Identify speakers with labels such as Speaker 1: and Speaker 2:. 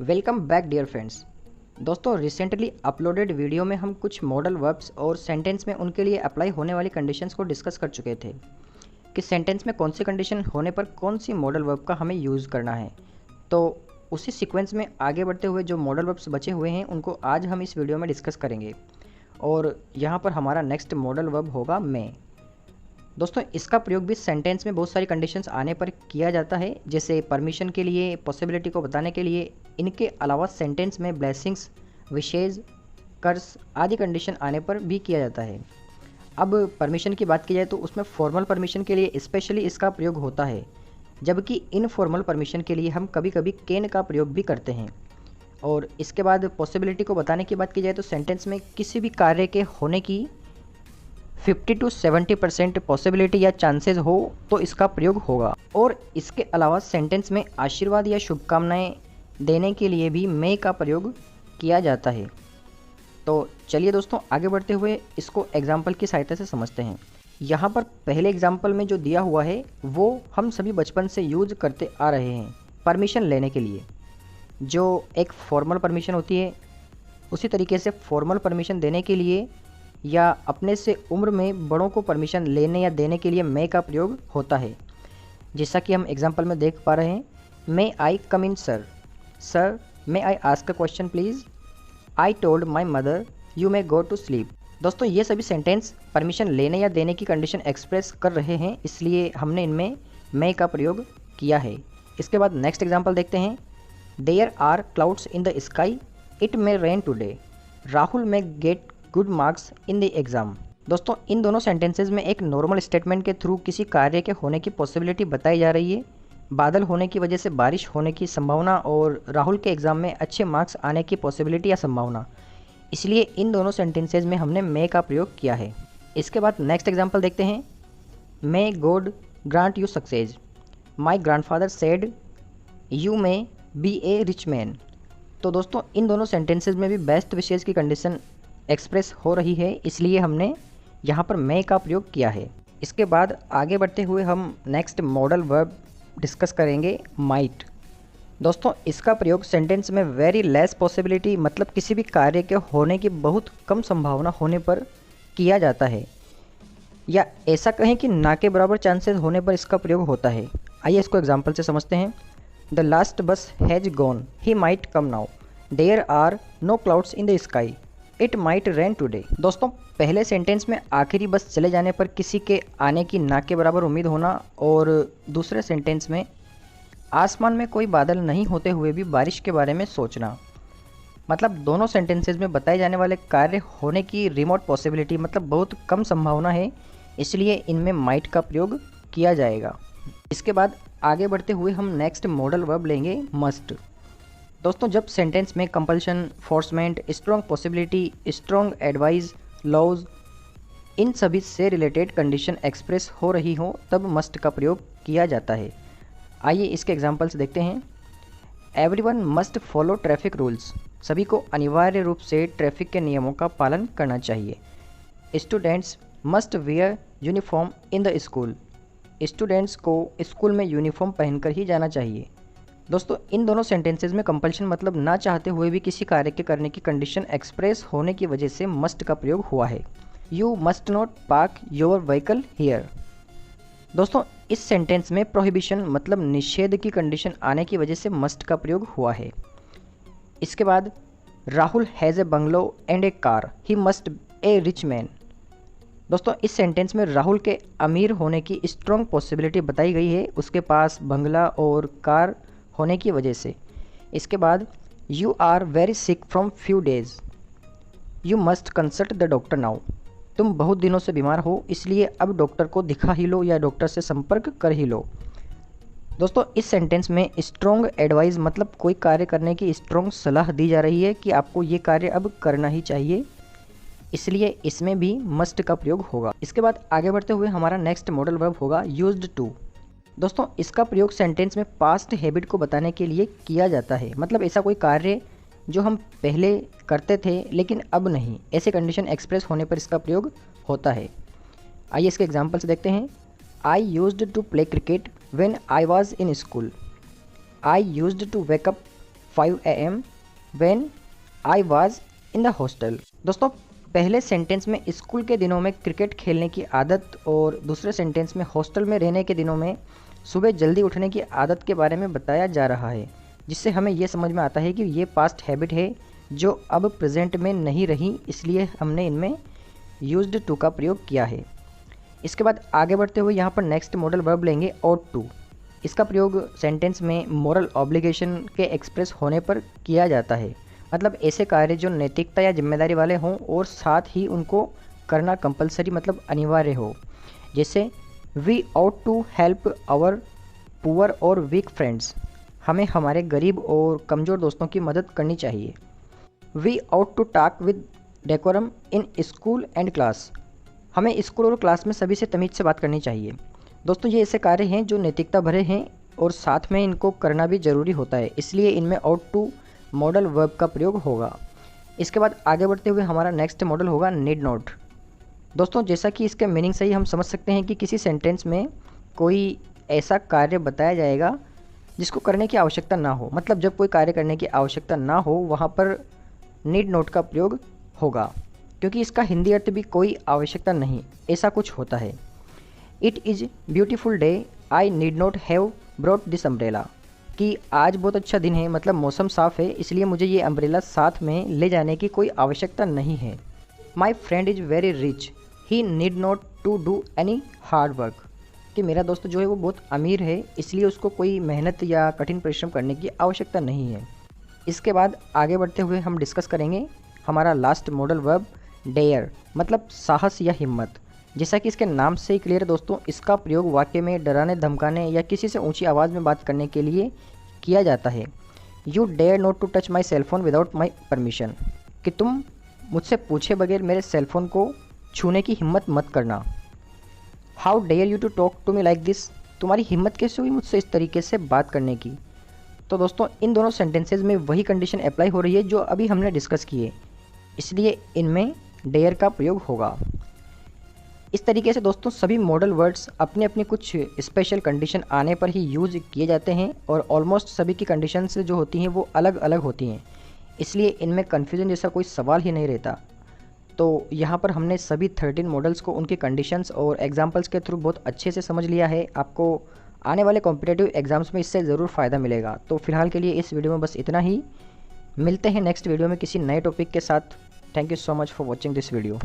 Speaker 1: Welcome back dear friends. दोस्तों, recently uploaded video में हम कुछ मॉडल वर्ब्स और सेंटेंस में उनके लिए अप्लाई होने वाली कंडीशंस को डिस्कस कर चुके थे कि सेंटेंस में कौन सी कंडीशन होने पर कौन सी मॉडल वर्ब का हमें यूज़ करना है। तो उसी सीक्वेंस में आगे बढ़ते हुए जो मॉडल वर्ब्स बचे हुए हैं उनको आज हम इस वीडियो में डिस्कस करेंगे। और यहाँ पर हमारा नेक्स्ट मॉडल वर्ब होगा मे। दोस्तों, इसका प्रयोग भी सेंटेंस में बहुत सारी कंडीशंस आने पर किया जाता है, जैसे परमिशन के लिए, पॉसिबिलिटी को बताने के लिए। इनके अलावा सेंटेंस में ब्लेसिंग्स, विशेज़, कर्स आदि कंडीशन आने पर भी किया जाता है। अब परमिशन की बात की जाए तो उसमें फॉर्मल परमिशन के लिए स्पेशली इसका प्रयोग होता है, जबकि इनफॉर्मल परमिशन के लिए हम कभी कभी कैन का प्रयोग भी करते हैं। और इसके बाद पॉसिबिलिटी को बताने की बात की जाए तो सेंटेंस में किसी भी कार्य के होने की 50 to 70% पॉसिबिलिटी या चांसेस हो तो इसका प्रयोग होगा। और इसके अलावा सेंटेंस में आशीर्वाद या शुभकामनाएं देने के लिए भी मे का प्रयोग किया जाता है। तो चलिए दोस्तों, आगे बढ़ते हुए इसको एग्जाम्पल की सहायता से समझते हैं। यहाँ पर पहले एग्जाम्पल में जो दिया हुआ है वो हम सभी बचपन से यूज करते आ रहे हैं परमिशन लेने के लिए। जो एक फॉर्मल परमिशन होती है, उसी तरीके से फॉर्मल परमिशन देने के लिए या अपने से उम्र में बड़ों को परमिशन लेने या देने के लिए मे का प्रयोग होता है। जैसा कि हम एग्जाम्पल में देख पा रहे हैं, may I come in sir, sir may I ask a question please, I told my mother you may go to sleep. दोस्तों, ये सभी सेंटेंस परमिशन लेने या देने की कंडीशन एक्सप्रेस कर रहे हैं, इसलिए हमने इनमें मे का प्रयोग किया है। इसके बाद नेक्स्ट एग्जाम्पल देखते हैं। There are clouds in the sky, it may rain today, Rahul may get good marks in the exam. दोस्तों, इन दोनों सेंटेंसेज में एक नॉर्मल स्टेटमेंट के थ्रू किसी कार्य के होने की पॉसिबिलिटी बताई जा रही है। बादल होने की वजह से बारिश होने की संभावना और राहुल के एग्ज़ाम में अच्छे मार्क्स आने की पॉसिबिलिटी या संभावना। इसलिए इन दोनों सेंटेंसेज में हमने मे का प्रयोग किया है। इसके बाद नेक्स्ट एग्जाम्पल देखते हैं। May God grant you success, my grandfather said you may be A rich man. तो दोस्तों, इन दोनों सेंटेंसेज में भी बेस्ट विशेज़ की कंडीशन एक्सप्रेस हो रही है, इसलिए हमने यहाँ पर मे का प्रयोग किया है। इसके बाद आगे बढ़ते हुए हम नेक्स्ट मॉडल वर्ब डिस्कस करेंगे, माइट। दोस्तों, इसका प्रयोग सेंटेंस में वेरी लेस पॉसिबिलिटी मतलब किसी भी कार्य के होने की बहुत कम संभावना होने पर किया जाता है, या ऐसा कहें कि ना के बराबर चांसेस होने पर इसका प्रयोग होता है। आइए इसको एग्जाम्पल से समझते हैं। The last bus has gone, he might come now, there are no clouds in the sky, it might rain today. दोस्तों, पहले सेंटेंस में आखिरी बस चले जाने पर किसी के आने की ना के बराबर उम्मीद होना, और दूसरे सेंटेंस में आसमान में कोई बादल नहीं होते हुए भी बारिश के बारे में सोचना। मतलब दोनों सेंटेंसेस में बताए जाने वाले कार्य होने की रिमोट पॉसिबिलिटी मतलब बहुत कम संभावना है, इसलिए इनमें माइट का प्रयोग किया जाएगा। इसके बाद आगे बढ़ते हुए हम नेक्स्ट मॉडल वर्ब लेंगे, मस्ट। दोस्तों, जब सेंटेंस में compulsion, forcement, strong possibility, strong advice, laws इन सभी से रिलेटेड कंडीशन एक्सप्रेस हो रही हो तब मस्ट का प्रयोग किया जाता है। आइए इसके एग्जांपल्स देखते हैं। Everyone must follow traffic rules, सभी को अनिवार्य रूप से ट्रैफिक के नियमों का पालन करना चाहिए। Students must where uniform in the school, students को स्कूल में यूनिफॉर्म पहनकर ही जाना चाहिए। दोस्तों, इन दोनों सेंटेंसेज में कंपल्शन मतलब ना चाहते हुए भी किसी कार्य के करने की कंडीशन एक्सप्रेस होने की वजह से मस्ट का प्रयोग हुआ है। You must not park your vehicle here. दोस्तों, इस सेंटेंस में प्रोहिबिशन मतलब निषेध की कंडीशन आने की वजह से मस्ट का प्रयोग हुआ है। इसके बाद Rahul has a bungalow and A car, he must A rich man. दोस्तों, इस सेंटेंस में राहुल के अमीर होने की स्ट्रॉन्ग पॉसिबिलिटी बताई गई है, उसके पास बंगला और कार होने की वजह से। इसके बाद you are very sick from few days, you must consult the doctor now. तुम बहुत दिनों से बीमार हो, इसलिए अब डॉक्टर को दिखा ही लो या डॉक्टर से संपर्क कर ही लो। दोस्तों, इस सेंटेंस में स्ट्रॉन्ग एडवाइस मतलब कोई कार्य करने की स्ट्रॉन्ग सलाह दी जा रही है कि आपको ये कार्य अब करना ही चाहिए, इसलिए इसमें भी मस्ट का प्रयोग होगा। इसके बाद आगे बढ़ते हुए हमारा नेक्स्ट मॉडल वर्ब होगा, यूज्ड टू। दोस्तों, इसका प्रयोग सेंटेंस में पास्ट हैबिट को बताने के लिए किया जाता है, मतलब ऐसा कोई कार्य जो हम पहले करते थे लेकिन अब नहीं, ऐसे कंडीशन एक्सप्रेस होने पर इसका प्रयोग होता है। आइए इसके एग्जांपल्स देखते हैं। I used to play cricket when I was in school, I used to wake up 5 AM when I was in the hostel। दोस्तों पहले सेंटेंस में स्कूल के दिनों में क्रिकेट खेलने की आदत और दूसरे सेंटेंस में हॉस्टल में रहने के दिनों में सुबह जल्दी उठने की आदत के बारे में बताया जा रहा है, जिससे हमें ये समझ में आता है कि ये पास्ट हैबिट है जो अब प्रेजेंट में नहीं रही, इसलिए हमने इनमें यूज्ड टू का प्रयोग किया है। इसके बाद आगे बढ़ते हुए यहाँ पर नेक्स्ट मॉडल वर्ब लेंगे ऑट टू। इसका प्रयोग सेंटेंस में मोरल ऑब्लिगेशन के एक्सप्रेस होने पर किया जाता है, मतलब ऐसे कार्य जो नैतिकता या जिम्मेदारी वाले हों और साथ ही उनको करना कंपलसरी मतलब अनिवार्य हो। जैसे we ought to help our poor और वीक फ्रेंड्स, हमें हमारे गरीब और कमज़ोर दोस्तों की मदद करनी चाहिए। We ought to talk with decorum in school and class, हमें स्कूल और क्लास में सभी से तमीज़ से बात करनी चाहिए। दोस्तों ये ऐसे कार्य हैं जो नैतिकता भरे हैं और साथ में इनको करना भी ज़रूरी होता है, इसलिए इनमें आउट टू मॉडल वर्ब का प्रयोग होगा। इसके बाद आगे बढ़ते हुए हमारा नेक्स्ट मॉडल होगा नीड नॉट। दोस्तों जैसा कि इसके मीनिंग से ही हम समझ सकते हैं कि किसी सेंटेंस में कोई ऐसा कार्य बताया जाएगा जिसको करने की आवश्यकता ना हो, मतलब जब कोई कार्य करने की आवश्यकता ना हो वहाँ पर नीड नॉट का प्रयोग होगा, क्योंकि इसका हिंदी अर्थ भी कोई आवश्यकता नहीं ऐसा कुछ होता है। It is beautiful day I need not have brought this umbrella, कि आज बहुत अच्छा दिन है मतलब मौसम साफ़ है इसलिए मुझे ये अम्ब्रेला साथ में ले जाने की कोई आवश्यकता नहीं है। My friend is very rich he need not to do any hard work, कि मेरा दोस्त जो है वो बहुत अमीर है इसलिए उसको कोई मेहनत या कठिन परिश्रम करने की आवश्यकता नहीं है। इसके बाद आगे बढ़ते हुए हम डिस्कस करेंगे हमारा लास्ट मॉडल वर्ब डेयर, मतलब साहस या हिम्मत। जैसा कि इसके नाम से ही क्लियर है दोस्तों, इसका प्रयोग वाक्य में डराने धमकाने या किसी से ऊंची आवाज़ में बात करने के लिए किया जाता है। You dare not to touch my cellphone without my permission, कि तुम मुझसे पूछे बगैर मेरे सेलफोन को छूने की हिम्मत मत करना। How dare you to talk to me like this, तुम्हारी हिम्मत कैसे हुई मुझसे इस तरीके से बात करने की। तो दोस्तों इन दोनों सेंटेंसेज में वही कंडीशन अप्लाई हो रही है जो अभी हमने डिस्कस की है, इसलिए इनमें डेयर का प्रयोग होगा। इस तरीके से दोस्तों सभी मॉडल वर्ड्स अपनी अपनी कुछ स्पेशल कंडीशन आने पर ही यूज़ किए जाते हैं और ऑलमोस्ट सभी की कंडीशंस जो होती हैं वो अलग अलग होती हैं, इसलिए इनमें कन्फ्यूजन जैसा कोई सवाल ही नहीं रहता। तो यहाँ पर हमने सभी 13 मॉडल्स को उनकी कंडीशंस और एग्जांपल्स के थ्रू बहुत अच्छे से समझ लिया है। आपको आने वाले कॉम्पिटिटिव एग्जाम्स में इससे ज़रूर फ़ायदा मिलेगा। तो फिलहाल के लिए इस वीडियो में बस इतना ही, मिलते हैं नेक्स्ट वीडियो में किसी नए टॉपिक के साथ। Thank you so much for watching this video.